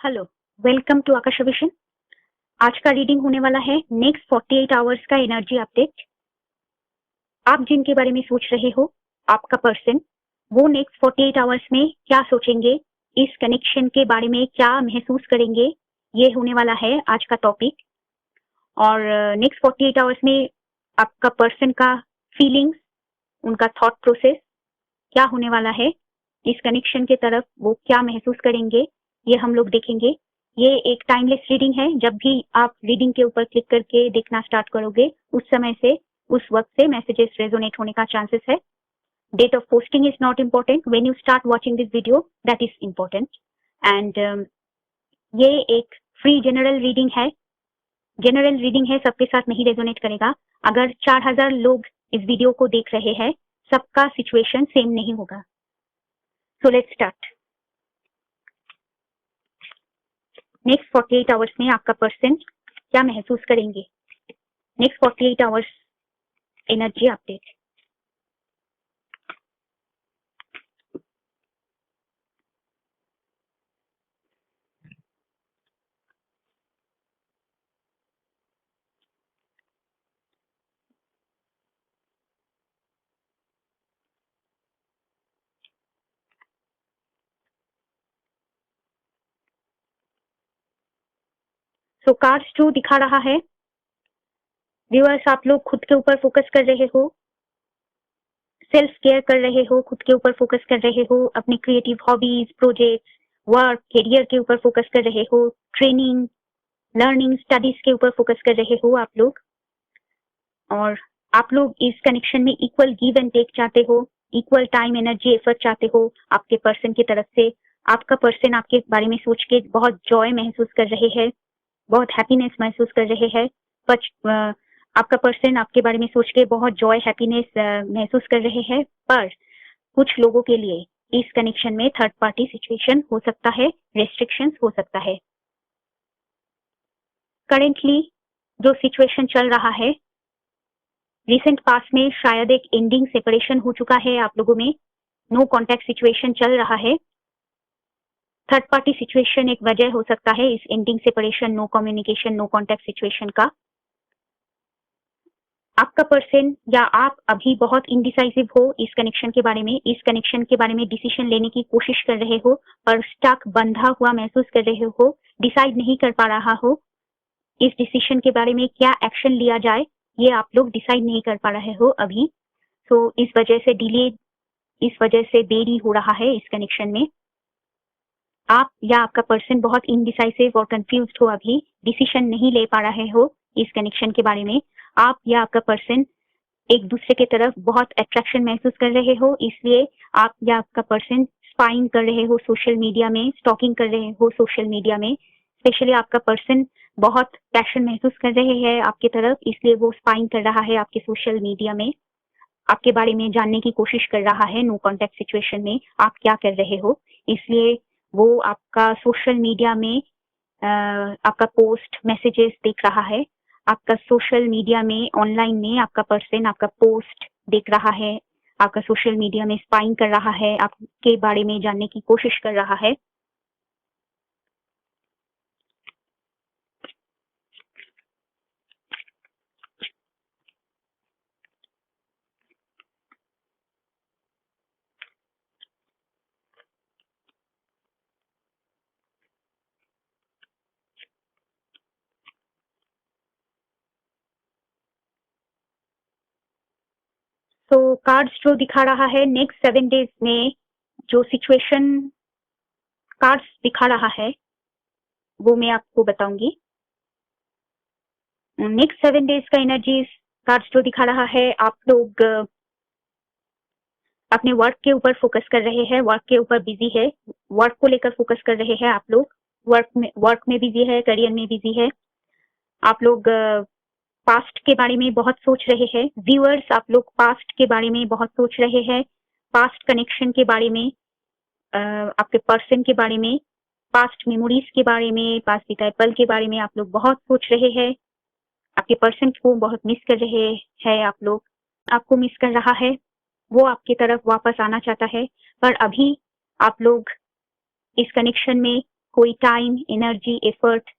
Hello, welcome to Aakash vision. आज का reading होने वाला है नेक्स्ट 48 आवर्स का एनर्जी अपडेट। आप जिनके बारे में सोच रहे हो, आपका पर्सन, वो नेक्स्ट 48 आवर्स में क्या सोचेंगे, इस कनेक्शन के बारे में क्या महसूस करेंगे, ये होने वाला है आज का टॉपिक। और नेक्स्ट 48 आवर्स में आपका पर्सन का फीलिंग्स, उनका थॉट प्रोसेस क्या होने वाला है, इस कनेक्शन के तरफ वो क्या महसूस करेंगे, ये हम लोग देखेंगे। ये एक टाइमलेस रीडिंग है। जब भी आप रीडिंग के ऊपर क्लिक करके देखना स्टार्ट करोगे, उस समय से, उस वक्त से मैसेजेस रेजोनेट होने का चांसेस है। Date of posting is not important, when you start watching this video that is important. And ये एक फ्री जनरल रीडिंग है। जनरल रीडिंग है, सबके साथ नहीं रेजोनेट करेगा। अगर 4000 लोग इस वीडियो को देख रहे हैं, सबका सिचुएशन सेम नहीं होगा। So let's start. Next 48 hours में आपका पर्सन क्या महसूस करेंगे? Next 48 hours energy update. So cards 2 दिखा रहा है, व्यूअर्स आप लोग खुद के ऊपर फोकस कर रहे हो, सेल्फ केयर कर रहे हो, खुद के ऊपर फोकस कर रहे हो, अपनी creative hobbies, projects, work, career के ऊपर फोकस कर रहे हो, ट्रेनिंग, लर्निंग, स्टडीज के ऊपर फोकस कर रहे हो आप लोग। और आप लोग इस कनेक्शन में इक्वल गिव एंड टेक चाहते हो, इक्वल टाइम, एनर्जी, एफर्ट चाहते हो आपके पर्सन की तरफ से। आपका पर्सन आपके बारे में सोच के बहुत जॉय महसूस कर रहे हैं, बहुत हैप्पीनेस महसूस कर रहे हैं। आपका पर्सन आपके बारे में सोच के बहुत जॉय, हैप्पीनेस महसूस कर रहे हैं। पर कुछ लोगों के लिए इस कनेक्शन में थर्ड पार्टी सिचुएशन हो सकता है, रेस्ट्रिक्शंस हो सकता है। करेंटली जो सिचुएशन चल रहा है, रिसेंट पास में शायद एक एंडिंग सेपरेशन हो चुका है आप लोगों में, नो कॉन्टैक्ट सिचुएशन चल रहा है। थर्ड पार्टी सिचुएशन एक वजह हो सकता है इस ending separation, no communication, no contact situation का। आपका पर्सन या आप अभी बहुत इनडिसाइसिव हो इस कनेक्शन के बारे में, इस कनेक्शन के बारे में डिसीजन लेने की कोशिश कर रहे हो, पर स्टक, बंधा हुआ महसूस कर रहे हो, डिसाइड नहीं कर पा रहा हो इस डिसीजन के बारे में क्या एक्शन लिया जाए, ये आप लोग डिसाइड नहीं कर पा रहे हो अभी। तो इस वजह से डिले, इस वजह से देरी हो रहा है इस कनेक्शन में। आप या आपका पर्सन बहुत इनडिसाइसिव और कंफ्यूज्ड हो, अभी डिसीजन नहीं ले पा रहे हो इस कनेक्शन के बारे में। आप या आपका पर्सन एक दूसरे की तरफ बहुत अट्रैक्शन महसूस कर रहे हो, इसलिए आप या आपका पर्सन स्पाइंग कर रहे हो सोशल मीडिया में, स्टॉकिंग कर रहे हो सोशल मीडिया में। स्पेशली आपका पर्सन बहुत पैशन महसूस कर रहे हैं आपकी तरफ, इसलिए वो स्पाइंग कर रहा है आपके सोशल मीडिया में, आपके बारे में जानने की कोशिश कर रहा है नो कॉन्टैक्ट सिचुएशन में आप क्या कर रहे हो। इसलिए वो आपका सोशल मीडिया में आपका पोस्ट, मैसेजेस देख रहा है, आपका सोशल मीडिया में, ऑनलाइन में आपका पर्सन आपका पोस्ट देख रहा है, आपका सोशल मीडिया में स्पाइंग कर रहा है, आपके बारे में जानने की कोशिश कर रहा है। तो कार्ड्स जो दिखा रहा है नेक्स्ट 7 डेज में जो सिचुएशन कार्ड्स दिखा रहा है वो मैं आपको बताऊंगी। नेक्स्ट 7 डेज का एनर्जीज कार्ड्स जो दिखा रहा है, आप लोग अपने वर्क के ऊपर फोकस कर रहे हैं, वर्क के ऊपर बिजी है, वर्क को लेकर फोकस कर रहे हैं आप लोग, वर्क में बिजी है, करियर में बिजी है। आप लोग पास्ट के बारे में बहुत सोच रहे हैं, व्यूअर्स आप लोग पास्ट के बारे में बहुत सोच रहे हैं, पास्ट कनेक्शन के बारे में, आपके पर्सन के बारे में, पास्ट मेमोरीज के बारे में, पास्ट बिताए पल के बारे में आप लोग बहुत सोच रहे हैं। आपके पर्सन को बहुत मिस कर रहे हैं आप लोग, आपको मिस कर रहा है, वो आपकी तरफ वापस आना चाहता है, पर अभी आप लोग इस कनेक्शन में कोई टाइम, एनर्जी, एफर्ट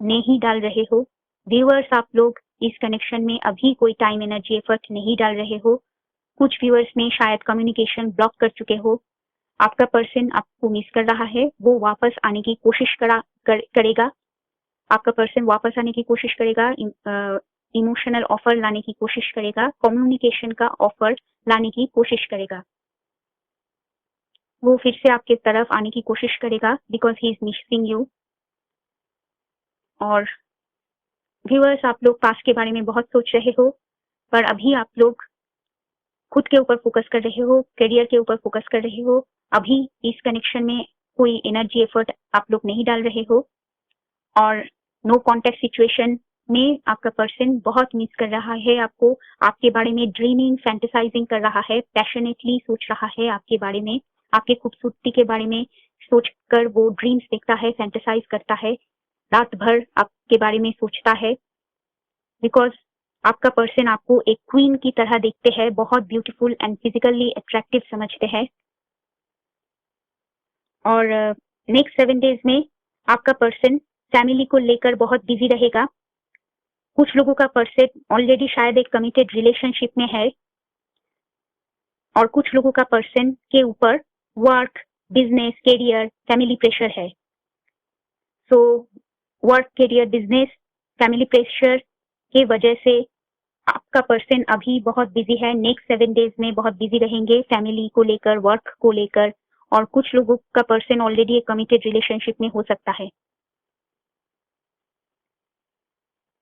नहीं डाल रहे हो। व्यूअर्स, आप लोग इस कनेक्शन में अभी कोई टाइम, एनर्जी, एफर्ट नहीं डाल रहे हो। कुछ व्यूअर्स में शायद कम्युनिकेशन ब्लॉक कर चुके हो। आपका पर्सन आपको मिस कर रहा है, वो वापस आने की कोशिश करेगा। आपका पर्सन वापस आने की कोशिश करेगा, इमोशनल ऑफर लाने की कोशिश करेगा, कम्युनिकेशन का ऑफर लाने की कोशिश करेगा। वो फिर से आपके तरफ आने की कोशिश करेगा because he is missing you. और व्यूअर्स, आप लोग पास्ट के बारे में बहुत सोच रहे हो, पर अभी आप लोग खुद के ऊपर फोकस कर रहे हो, करियर के ऊपर फोकस कर रहे हो। अभी इस कनेक्शन में कोई एनर्जी, एफर्ट आप लोग नहीं डाल रहे हो। और नो कॉन्टेक्ट सिचुएशन में आपका पर्सन बहुत मिस कर रहा है आपको, आपके बारे में ड्रीमिंग, फैंटेसाइजिंग कर रहा है, पैशनेटली सोच रहा है आपके बारे में, आपके खूबसूरती के बारे में सोचकर वो ड्रीम्स देखता है, फैंटेसाइज करता है, रात भर आपके बारे में सोचता है। बिकॉज आपका पर्सन आपको एक क्वीन की तरह देखते हैं, बहुत ब्यूटीफुल एंड फिजिकली अट्रैक्टिव समझते हैं। और नेक्स्ट 7 डेज में आपका पर्सन फैमिली को लेकर बहुत बिजी रहेगा। कुछ लोगों का पर्सन ऑलरेडी शायद एक कमिटेड रिलेशनशिप में है और कुछ लोगों का पर्सन के ऊपर work, business, career, family pressure है। So work, career, business, family pressure के वजह से आपका पर्सन अभी बहुत बिजी है। नेक्स्ट 7 डेज में बहुत बिजी रहेंगे फैमिली को लेकर, वर्क को लेकर। और कुछ लोगों का पर्सन ऑलरेडी एक कमिटेड रिलेशनशिप में हो सकता है।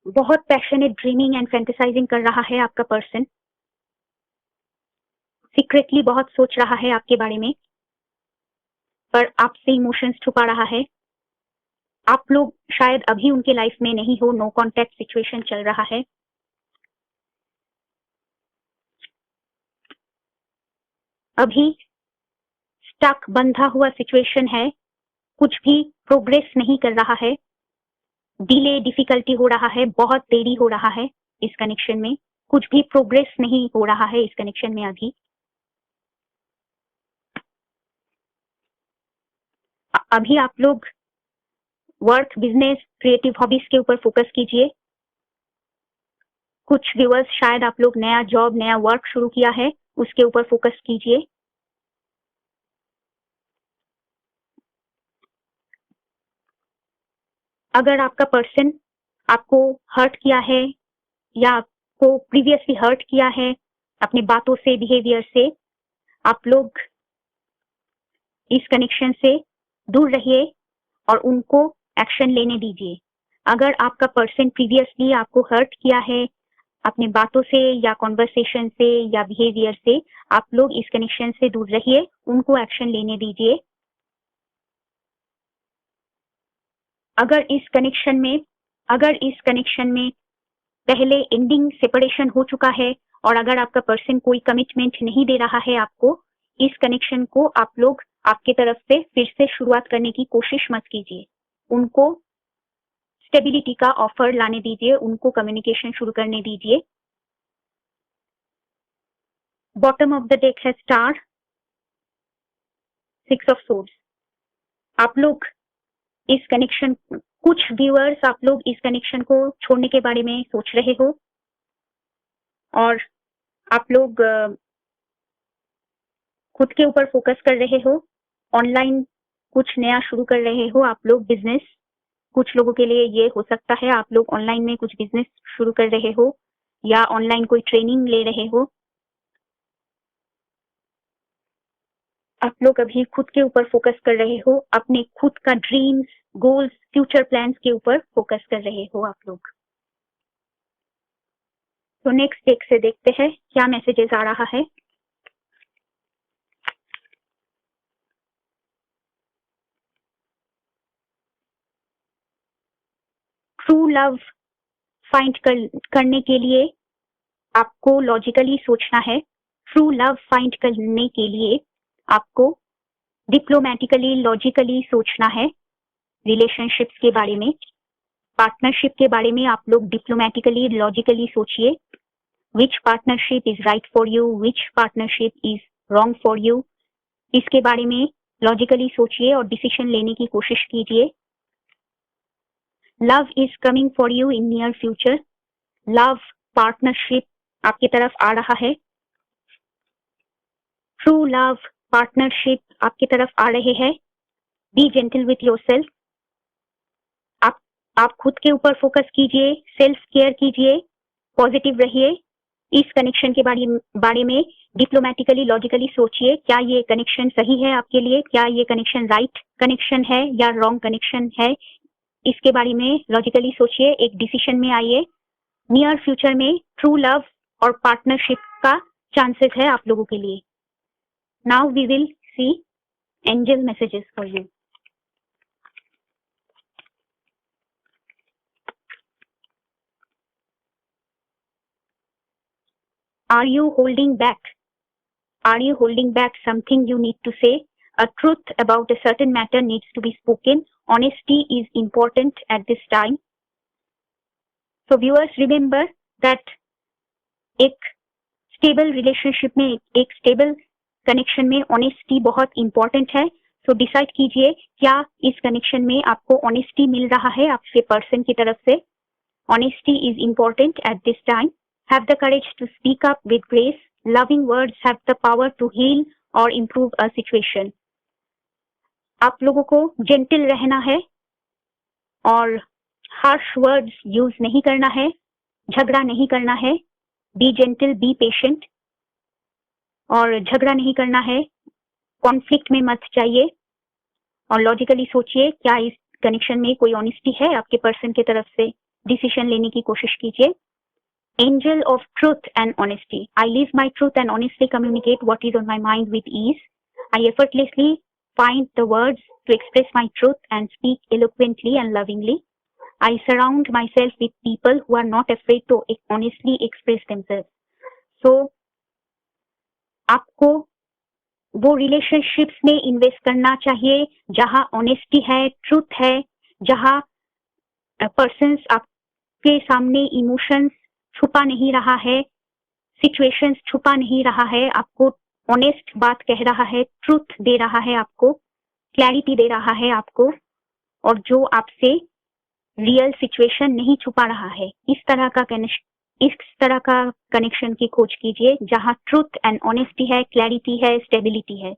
बहुत पैशनेट ड्रीमिंग एंड फैंटेसाइजिंग कर रहा है आपका पर्सन। सीक्रेटली बहुत सोच रहा है आपके बारे में, पर आपसे इमोशंस छुपा रहा है। आप लोग शायद अभी उनके लाइफ में नहीं हो, नो कॉन्टेक्ट सिचुएशन चल रहा है। अभी स्टक, बंधा हुआ सिचुएशन है, कुछ भी प्रोग्रेस नहीं कर रहा है, डिले, डिफिकल्टी हो रहा है, बहुत देरी हो रहा है इस कनेक्शन में, कुछ भी प्रोग्रेस नहीं हो रहा है इस कनेक्शन में अभी। अभी आप लोग वर्क, बिजनेस, क्रिएटिव हॉबीज के ऊपर फोकस कीजिए। कुछ व्यूअर्स शायद आप लोग नया जॉब, नया वर्क शुरू किया है, उसके ऊपर फोकस कीजिए। अगर आपका पर्सन आपको हर्ट किया है या आपको प्रीवियसली हर्ट किया है अपनी बातों से, बिहेवियर से, आप लोग इस कनेक्शन से दूर रहिए और उनको एक्शन लेने दीजिए। अगर आपका पर्सन प्रीवियसली आपको हर्ट किया है अपनी बातों से या कॉन्वर्सेशन से या बिहेवियर से, आप लोग इस कनेक्शन से दूर रहिए, उनको एक्शन लेने दीजिए। अगर इस कनेक्शन में पहले एंडिंग, सेपरेशन हो चुका है और अगर आपका पर्सन कोई कमिटमेंट नहीं दे रहा है आपको, इस कनेक्शन को आप लोग आपके तरफ से फिर से शुरुआत करने की कोशिश मत कीजिए। उनको स्टेबिलिटी का ऑफर लाने दीजिए, उनको कम्युनिकेशन शुरू करने दीजिए। बॉटम ऑफ द डेक है स्टार, 6 ऑफ सोर्ड्स। आप लोग इस कनेक्शन, कुछ व्यूअर्स आप लोग इस कनेक्शन को छोड़ने के बारे में सोच रहे हो और आप लोग खुद के ऊपर फोकस कर रहे हो, ऑनलाइन कुछ नया शुरू कर रहे हो आप लोग, बिजनेस। कुछ लोगों के लिए ये हो सकता है आप लोग ऑनलाइन में कुछ बिजनेस शुरू कर रहे हो या ऑनलाइन कोई ट्रेनिंग ले रहे हो। आप लोग अभी खुद के ऊपर फोकस कर रहे हो, अपने खुद का ड्रीम्स, गोल्स, फ्यूचर प्लान्स के ऊपर फोकस कर रहे हो आप लोग। तो नेक्स्ट डेक से देखते हैं क्या मैसेजेस आ रहा है। ट्रू लव फाइंड करने के लिए आपको लॉजिकली सोचना है। ट्रू लव फाइंड करने के लिए आपको डिप्लोमेटिकली, लॉजिकली सोचना है। रिलेशनशिप्स के बारे में, पार्टनरशिप के बारे में आप लोग डिप्लोमेटिकली, लॉजिकली सोचिए। Which partnership is right for you, which partnership is wrong for you, इसके बारे में लॉजिकली सोचिए और डिसीजन लेने की कोशिश कीजिए। Love is coming for you in near future. Love partnership आपकी तरफ आ रहा है। ट्रू लव पार्टनरशिप आपकी तरफ आ रहे हैं। B gentle with yourself. आप खुद के ऊपर फोकस कीजिए, सेल्फ केयर कीजिए, पॉजिटिव रहिए। इस कनेक्शन के बारे में डिप्लोमेटिकली लॉजिकली सोचिए, क्या ये कनेक्शन सही है आपके लिए, क्या ये कनेक्शन राइट कनेक्शन है या रॉन्ग कनेक्शन है। इसके बारे में लॉजिकली सोचिए, एक डिसीजन में आइए। नियर फ्यूचर में ट्रू लव और पार्टनरशिप का चांसेस है आप लोगों के लिए। Now we will see angel messages for you. Are you holding back? Are you holding back something you need to say? A truth about a certain matter needs to be spoken. Honesty is important at this time. So viewers, remember that एक stable relationship में, एक stable connection में honesty बहुत important है। So decide कीजिए, क्या इस connection में आपको ऑनेस्टी मिल रहा है आपके पर्सन की तरफ से। Honesty is important at this time. Have the courage to speak up with grace. Loving words have the power to heal or improve a situation. आप लोगों को जेंटल रहना है और हार्श वर्ड्स यूज नहीं करना है, झगड़ा नहीं करना है। बी जेंटल, बी पेशेंट, और झगड़ा नहीं करना है, कॉन्फ्लिक्ट में मत जाइए और लॉजिकली सोचिए, क्या इस कनेक्शन में कोई ऑनेस्टी है आपके पर्सन की तरफ से। डिसीजन लेने की कोशिश कीजिए। Angel of truth and honesty. I live my truth and honestly communicate what is on my mind with ease. I effortlessly find the words to express my truth and speak eloquently and lovingly. I surround myself with people who are not afraid to honestly express themselves. So, आपको वो relationships में invest करना चाहिए जहां honesty है, truth है, जहां persons आपके सामने इमोशंस छुपा नहीं रहा है, सिचुएशंस छुपा नहीं रहा है, आपको ऑनेस्ट बात कह रहा है, ट्रूथ दे रहा है आपको, क्लैरिटी दे रहा है आपको, और जो आपसे रियल सिचुएशन नहीं छुपा रहा है। इस तरह का कनेक्शन की खोज कीजिए जहां ट्रूथ एंड ऑनेस्टी है, क्लैरिटी है, स्टेबिलिटी है।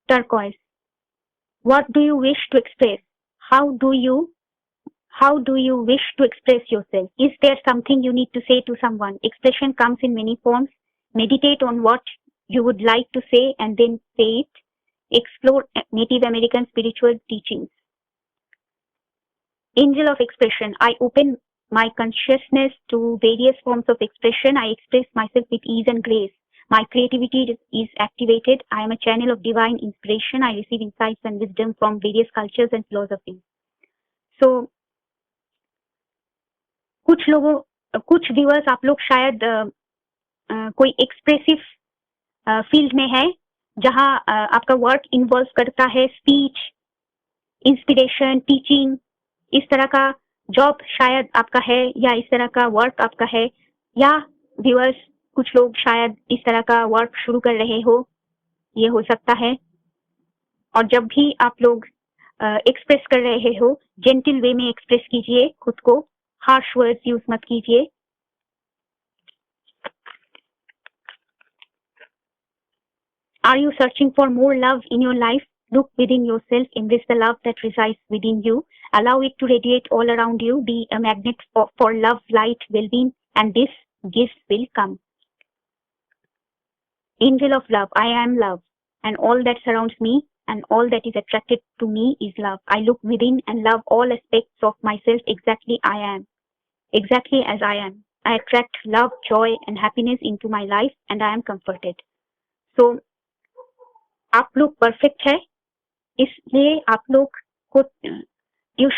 Turquoise, what do you wish to express? How do you wish to express yourself? Is there something you need to say to someone? Expression comes in many forms. Meditate on what you would like to say and then say it. Explore Native American spiritual teachings. Angel of expression. I open my consciousness to various forms of expression. I express myself with ease and grace. My creativity is activated. I am a channel of divine inspiration. I receive insights and wisdom from various cultures and philosophies. So, कुछ viewers आप लोग शायद कोई expressive field में है जहां आपका work involve करता है स्पीच, इंस्पिरेशन, टीचिंग, इस तरह का जॉब शायद आपका है या इस तरह का वर्क आपका है, या व्यूअर्स कुछ लोग शायद इस तरह का वर्क शुरू कर रहे हो, ये हो सकता है। और जब भी आप लोग एक्सप्रेस कर रहे हो, जेंटल वे में एक्सप्रेस कीजिए खुद को, हार्श वर्ड्स यूज मत कीजिए। Are you searching for more love in your life? Look within yourself, embrace the love that resides within you, allow it to radiate all around you, be a magnet for love, light, well-being, and this gift will come. Angel of love, I am love, and all that surrounds me and all that is attracted to me is love. I look within and love all aspects of myself exactly as I am. I attract love, joy, and happiness into my life, and I am comforted. So, आप लोग perfect है, इसलिए आप लोग को you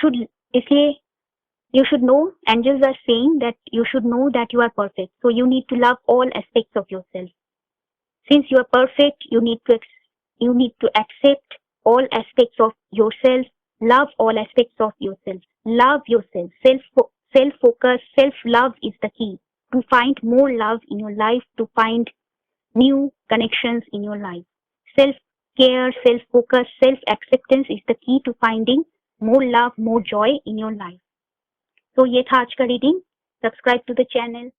should know, angels are saying that you should know that you are perfect. So you need to love all aspects of yourself. Since you are perfect, you need to accept all aspects of yourself, love all aspects of yourself, love yourself, self-focus, self-love is the key. to find more love in your life, to find new connections in your life. Self-care, self-focus, self-acceptance is the key to finding more love, more joy in your life. तो ये था आज का reading. Subscribe to the channel.